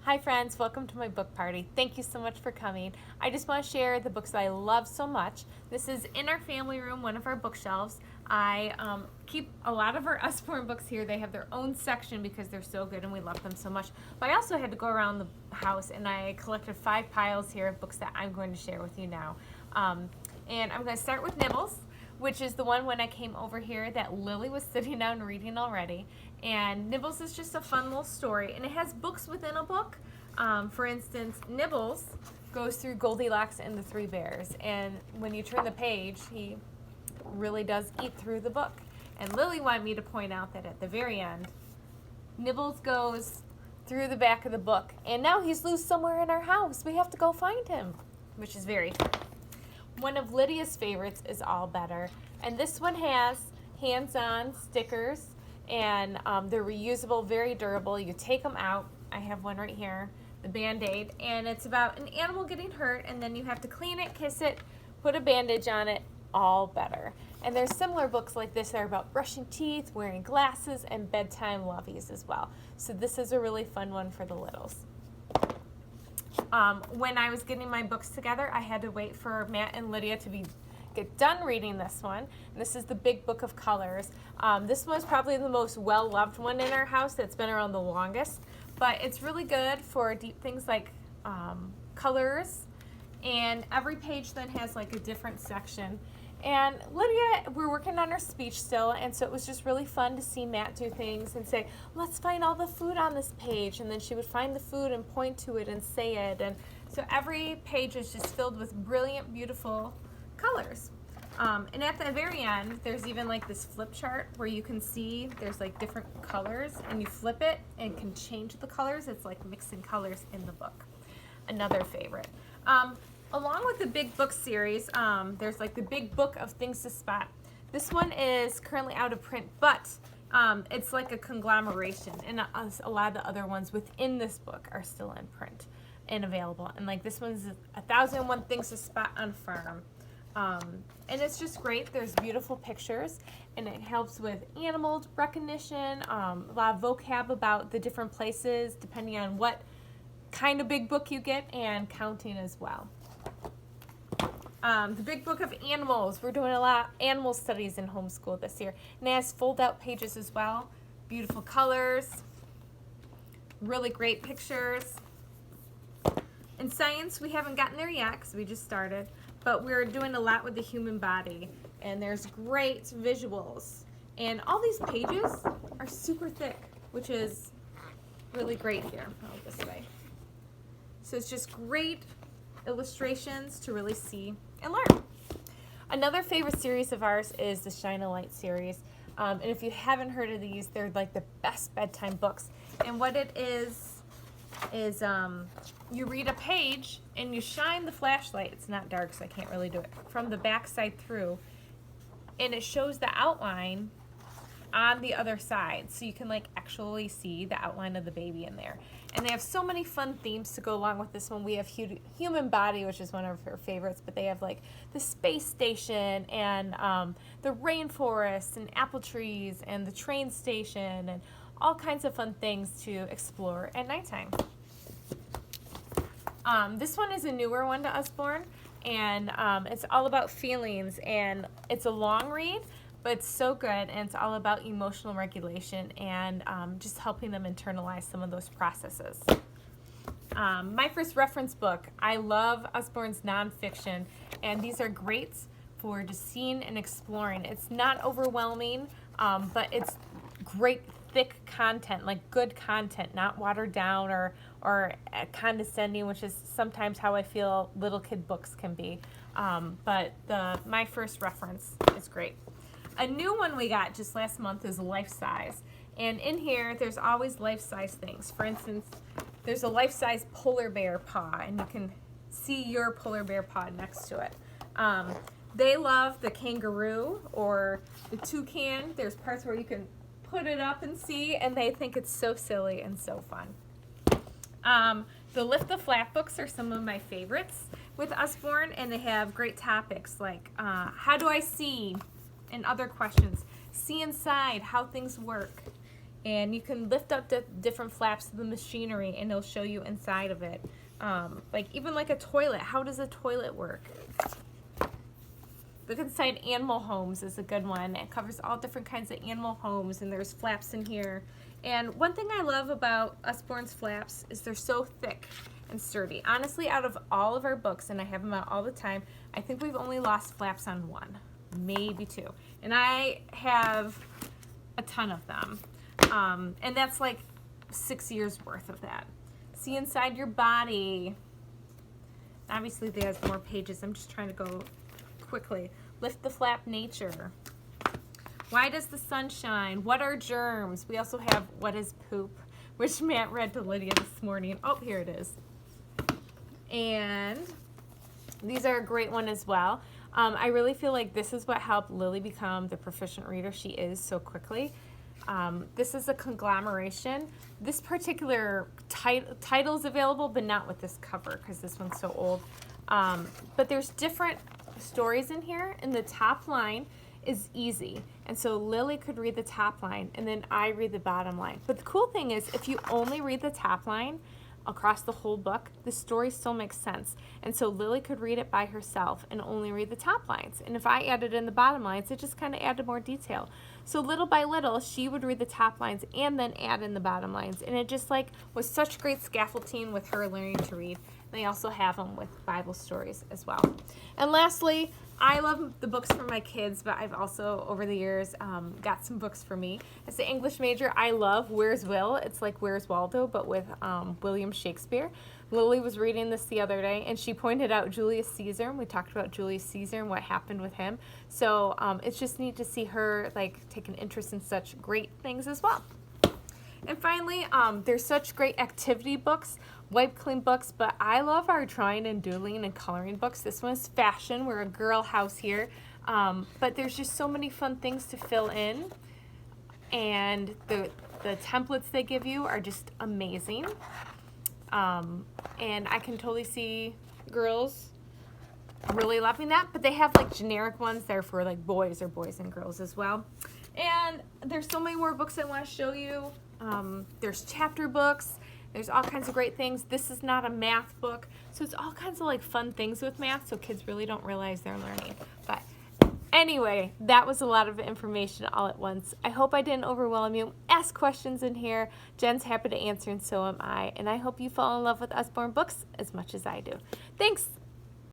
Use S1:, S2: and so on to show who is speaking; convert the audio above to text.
S1: Hi friends, welcome to my book party. Thank you so much for coming. I just want to share the books that I love so much. This is in our family room, one of our bookshelves. I keep a lot of our Usborne books here. They have their own section because they're so good and we love them so much. But I also had to go around the house and I collected 5 piles here of books that I'm going to share with you now. And I'm going to start with Nibbles, which is the one when I came over here that Lily was sitting down reading already. And Nibbles is just a fun little story, and it has books within a book. For instance, Nibbles goes through Goldilocks and the 3 Bears, and when you turn the page, he really does eat through the book. And Lily wanted me to point out that at the very end, Nibbles goes through the back of the book, and now he's loose somewhere in our house. We have to go find him, which is very fun. One of Lydia's favorites is All Better, and this one has hands-on stickers, and they're reusable, very durable. You take them out. I have one right here, the Band-Aid, and it's about an animal getting hurt, and then you have to clean it, kiss it, put a bandage on it, all better. And there's similar books like this that are about brushing teeth, wearing glasses, and bedtime lovies as well. So this is a really fun one for the littles. When I was getting my books together, I had to wait for Matt and Lydia to get done reading this one. And this is the Big Book of Colors. This one's probably the most well-loved one in our house that's been around the longest, but it's really good for deep things like colors, and every page then has like a different section. And Lydia, we're working on her speech still, and so it was just really fun to see Matt do things and say, let's find all the food on this page, and then she would find the food and point to it and say it. And so every page is just filled with brilliant, beautiful colors. And at the very end, there's even like this flip chart where you can see there's like different colors, and you flip it and can change the colors. It's like mixing colors in the book. Another favorite. Along with the Big Book series, there's like the Big Book of Things to Spot. This one is currently out of print, but it's like a conglomeration, and a lot of the other ones within this book are still in print and available. And like this one's 1001 Things to Spot on Farm. And it's just great. There's beautiful pictures, and it helps with animal recognition, a lot of vocab about the different places depending on what kind of big book you get, and counting as well. The Big Book of Animals. We're doing a lot of animal studies in homeschool this year. And it has fold-out pages as well. Beautiful colors. Really great pictures. In science, we haven't gotten there yet because we just started. But we're doing a lot with the human body. And there's great visuals. And all these pages are super thick, which is really great here. Oh, this way. So it's just great illustrations to really see and learn. Another favorite series of ours is the Shine a Light series. And if you haven't heard of these, they're like the best bedtime books. And what it is you read a page and you shine the flashlight. It's not dark, so I can't really do it. From the back side through, and it shows the outline on the other side, so you can like actually see the outline of the baby in there. And they have so many fun themes to go along with this one. We have human body, which is one of our favorites, but they have like the space station and the rainforest and apple trees and the train station and all kinds of fun things to explore at nighttime. This one is a newer one to Usborne, and it's all about feelings, and it's a long read, but it's so good, and it's all about emotional regulation and just helping them internalize some of those processes. My first reference book. I love Usborne's nonfiction, and these are great for just seeing and exploring. It's not overwhelming, but it's great thick content, like good content, not watered down or condescending, which is sometimes how I feel little kid books can be. But my first reference is great. A new one we got just last month is Life Size. And in here, there's always life-size things. For instance, there's a life-size polar bear paw, and you can see your polar bear paw next to it. They love the kangaroo or the toucan. There's parts where you can put it up and see, and they think it's so silly and so fun. The Lift the Flap books are some of my favorites with Usborne, and they have great topics like how do I see, and other questions. See inside, how things work. And you can lift up the different flaps of the machinery and it'll show you inside of it. Like even like a toilet, how does a toilet work? Look inside animal homes is a good one. It covers all different kinds of animal homes and there's flaps in here. And one thing I love about Usborne's flaps is they're so thick and sturdy. Honestly, out of all of our books, and I have them out all the time, I think we've only lost flaps on one, maybe two. And I have a ton of them. And that's like 6 years worth of that. See inside your body. Obviously there's more pages. I'm just trying to go quickly. Lift the flap nature. Why does the sun shine? What are germs? We also have what is poop, which Matt read to Lydia this morning. Oh, here it is. And these are a great one as well. I really feel like this is what helped Lily become the proficient reader she is so quickly. This is a conglomeration. This particular title is available, but not with this cover because this one's so old. But there's different stories in here, and the top line is easy. And so Lily could read the top line, and then I read the bottom line. But the cool thing is, if you only read the top line across the whole book, the story still makes sense. And so Lily could read it by herself and only read the top lines. And if I added in the bottom lines, it just kind of added more detail. So little by little, she would read the top lines and then add in the bottom lines. And it just like was such great scaffolding with her learning to read. They also have them with Bible stories as well. And lastly, I love the books for my kids, but I've also, over the years, got some books for me. As an English major, I love Where's Will? It's like Where's Waldo, but with William Shakespeare. Lily was reading this the other day, and she pointed out Julius Caesar, and we talked about Julius Caesar and what happened with him. So it's just neat to see her like take an interest in such great things as well. And finally, there's such great activity books, wipe clean books, but I love our drawing and doodling and coloring books. This one is fashion. We're a girl house here. But there's just so many fun things to fill in. And the templates they give you are just amazing. And I can totally see girls really loving that. But they have like generic ones there for like boys or boys and girls as well. And there's so many more books I want to show you. There's chapter books. There's all kinds of great things. This is not a math book, so it's all kinds of like fun things with math, so kids really don't realize they're learning. But anyway, that was a lot of information all at once. I hope I didn't overwhelm you. Ask questions in here. Jen's happy to answer, and so am I. And I hope you fall in love with Usborne books as much as I do. Thanks.